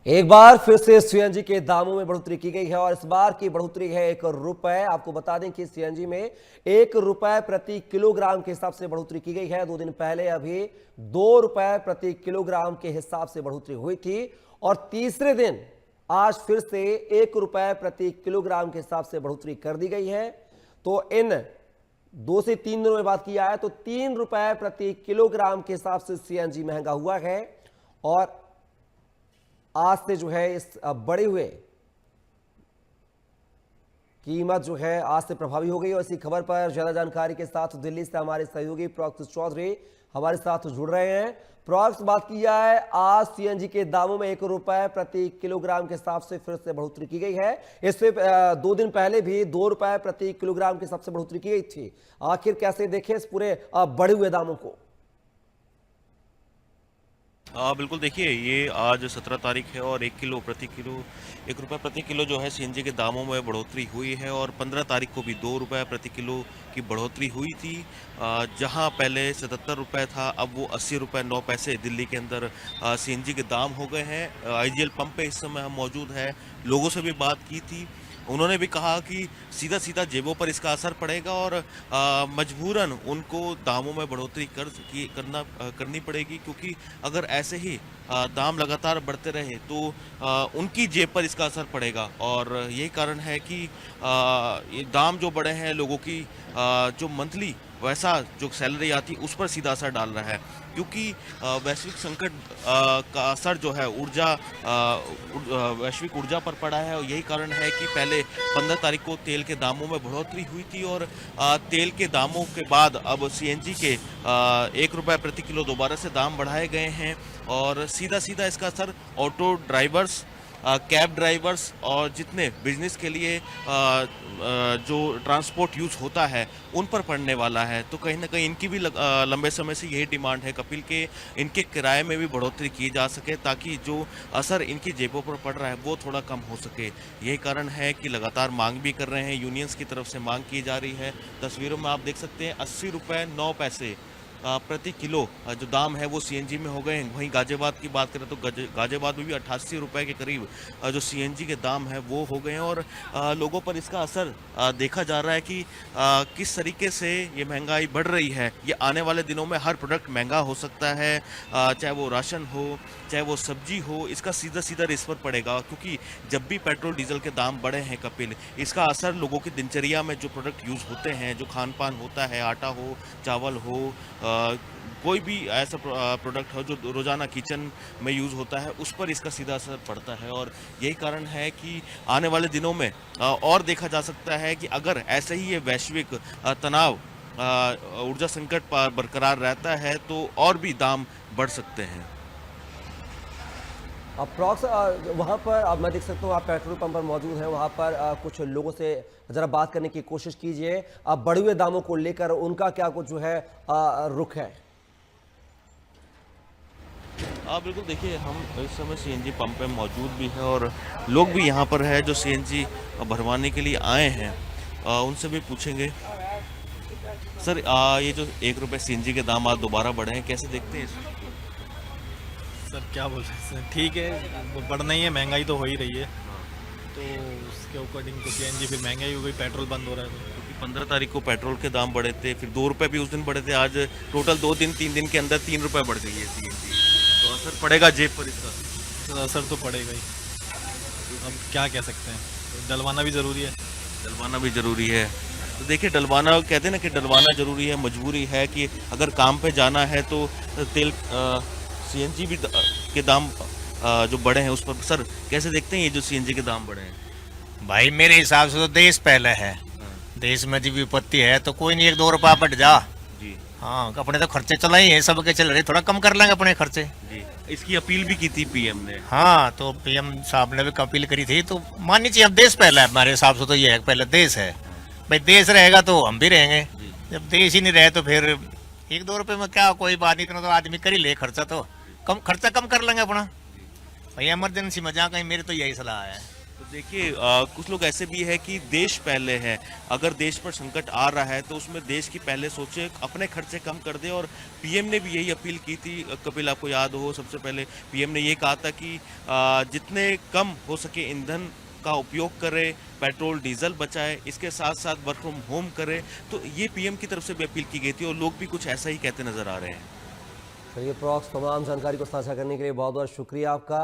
एक बार फिर से सीएनजी के दामों में बढ़ोतरी की गई है और इस बार की बढ़ोतरी है 1 रुपए। आपको बता दें कि सीएनजी में 1 रुपए प्रति किलोग्राम के हिसाब से बढ़ोतरी की गई है। 2 दिन पहले अभी 2 रुपए प्रति किलोग्राम के हिसाब से बढ़ोतरी हुई थी और तीसरे दिन आज फिर से 1 रुपए प्रति किलोग्राम के हिसाब से बढ़ोतरी कर दी गई है। तो इन 2 से 3 दिनों में बात किया है तो 3 रुपए प्रति किलोग्राम के हिसाब से सीएनजी महंगा हुआ है और आज से जो है इस बढ़े हुए कीमत जो है आज से प्रभावी हो गई। और इसी खबर पर ज्यादा जानकारी के साथ दिल्ली से हमारे सहयोगी प्रॉक्स चौधरी हमारे साथ जुड़ रहे हैं। प्रॉक्स, बात की जाए आज सीएनजी के दामों में 1 रुपए प्रति किलोग्राम के हिसाब से फिर से बढ़ोतरी की गई है। इससे 2 दिन पहले भी 2 रुपए प्रति किलोग्राम के हिसाब से बढ़ोतरी की गई थी। आखिर कैसे देखें इस पूरे बढ़े हुए दामों को? बिल्कुल, देखिए ये आज 17 तारीख है और 1 रुपये प्रति किलो जो है सीएनजी के दामों में बढ़ोतरी हुई है और 15 तारीख को भी 2 रुपये प्रति किलो की बढ़ोतरी हुई थी। जहां पहले 77 रुपये था, अब वो 80 रुपये 9 पैसे दिल्ली के अंदर सीएनजी के दाम हो गए हैं। आईजीएल पंप पे इस समय हम मौजूद हैं, लोगों से भी बात की थी। उन्होंने भी कहा कि सीधा सीधा जेबों पर इसका असर पड़ेगा और मजबूरन उनको दामों में बढ़ोतरी करनी पड़ेगी, क्योंकि अगर ऐसे ही दाम लगातार बढ़ते रहे तो उनकी जेब पर इसका असर पड़ेगा। और यही कारण है कि ये दाम जो बढ़े हैं लोगों की जो मंथली वैसा जो सैलरी आती उस पर सीधा असर डाल रहा है, क्योंकि वैश्विक संकट का असर जो है वैश्विक ऊर्जा पर पड़ा है। और यही कारण है कि पहले 15 तारीख को तेल के दामों में बढ़ोतरी हुई थी और तेल के दामों के बाद अब सीएनजी के 1 रुपये प्रति किलो दोबारा से दाम बढ़ाए गए हैं और सीधा सीधा इसका असर ऑटो ड्राइवर्स, कैब ड्राइवर्स और जितने बिजनेस के लिए जो ट्रांसपोर्ट यूज होता है उन पर पड़ने वाला है। तो कहीं ना कहीं इनकी भी लंबे समय से यही डिमांड है कपिल के इनके किराए में भी बढ़ोतरी की जा सके, ताकि जो असर इनकी जेबों पर पड़ रहा है वो थोड़ा कम हो सके। यही कारण है कि लगातार मांग भी कर रहे हैं, यूनियंस की तरफ से मांग की जा रही है। तस्वीरों में आप देख सकते हैं 80 रुपये 9 पैसे प्रति किलो जो दाम है वो सीएनजी में हो गए हैं। वहीं गाजियाबाद की बात करें तो गाजियाबाद में भी 88 रुपये के करीब जो सीएनजी के दाम है वो हो गए हैं और लोगों पर इसका असर देखा जा रहा है कि किस तरीके से ये महंगाई बढ़ रही है। ये आने वाले दिनों में हर प्रोडक्ट महंगा हो सकता है, चाहे वो राशन हो चाहे वो सब्जी हो, इसका सीधा सीधा इस पर पड़ेगा, क्योंकि जब भी पेट्रोल डीजल के दाम बढ़े हैं कपिल, इसका असर लोगों की दिनचर्या में जो प्रोडक्ट यूज़ होते हैं, जो खान पान होता है, आटा हो चावल हो, कोई भी ऐसा प्रोडक्ट हो जो रोज़ाना किचन में यूज़ होता है, उस पर इसका सीधा असर पड़ता है। और यही कारण है कि आने वाले दिनों में और देखा जा सकता है कि अगर ऐसे ही ये वैश्विक तनाव ऊर्जा संकट पर बरकरार रहता है तो और भी दाम बढ़ सकते हैं। अप्रॉक्स वहाँ पर अब मैं देख सकता हूँ आप पेट्रोल पंप पर मौजूद हैं, वहाँ पर कुछ लोगों से ज़रा बात करने की कोशिश कीजिए। अब बढ़े हुए दामों को लेकर उनका क्या कुछ जो है रुख है? बिल्कुल, देखिए हम इस समय सीएनजी पंप पे मौजूद भी हैं और लोग भी यहाँ पर है जो सीएनजी भरवाने के लिए आए हैं। उनसे भी पूछेंगे। सर, ये जो 1 रुपये सीएनजी के दाम आज दोबारा बढ़े हैं, कैसे देखते हैं इसको? सर क्या बोल सकते हैं, ठीक है, वो बढ़ना ही है, महंगाई तो हो ही रही है, तो उसके अकॉर्डिंग तो सीएनजी फिर महंगाई हो गई, पेट्रोल बंद हो रहा है। क्योंकि 15 तारीख को पेट्रोल के दाम बढ़े थे, फिर 2 रुपये भी उस दिन बढ़े थे, आज टोटल 2-3 दिन के अंदर 3 रुपये बढ़ गई है सीएनजी। तो असर पड़ेगा जेब पर इसका? तो असर तो पड़ेगा ही, अब क्या कह सकते हैं, तो डलवाना भी ज़रूरी है। डलवाना भी ज़रूरी है। तो देखिए, डलवाना कहते हैं ना कि डलवाना ज़रूरी है, मजबूरी है कि अगर काम पे जाना है तो तेल सीएनजी भी के दाम जो बढ़े हैं उस पर सर कैसे देखते हैं ये जो सीएनजी के दाम बढ़े हैं? भाई मेरे हिसाब से तो देश पहले है। देश में जब विपत्ति है तो कोई नहीं 1-2 रुपया बढ़ जा जी। हाँ, अपने तो खर्चे चला ही है, सबके चल रहे, थोड़ा कम कर लेंगे अपने खर्चे। जी, इसकी अपील भी की थी पीएम ने। हाँ, तो पीएम साहब ने भी अपील करी थी, तो माननी चाहिए। अब देश पहला है हमारे हिसाब से, तो ये है पहले देश है भाई, देश रहेगा तो हम भी रहेंगे। जब देश ही नहीं रहे तो फिर 1-2 रुपये में क्या, कोई बात नहीं, इतना तो आदमी कर ही ले खर्चा, तो खर्चा कम कर लेंगे अपना भाई, इमरजेंसी में जहाँ कहीं, मेरी तो यही सलाह है। तो देखिए कुछ लोग ऐसे भी है कि देश पहले है, अगर देश पर संकट आ रहा है तो उसमें देश की पहले सोचे, अपने खर्चे कम कर दे। और पीएम ने भी यही अपील की थी। कपिल, आपको याद हो, सबसे पहले पीएम ने ये कहा था कि जितने कम हो सके ईंधन का उपयोग करे, पेट्रोल डीजल बचाए, इसके साथ साथ वर्क फ्रॉम होम करे। तो ये पीएम की तरफ से भी अपील की गई थी और लोग भी कुछ ऐसा ही कहते नजर आ रहे हैं। चलिए प्रॉक्स, तमाम जानकारी को साझा करने के लिए बहुत बहुत शुक्रिया आपका।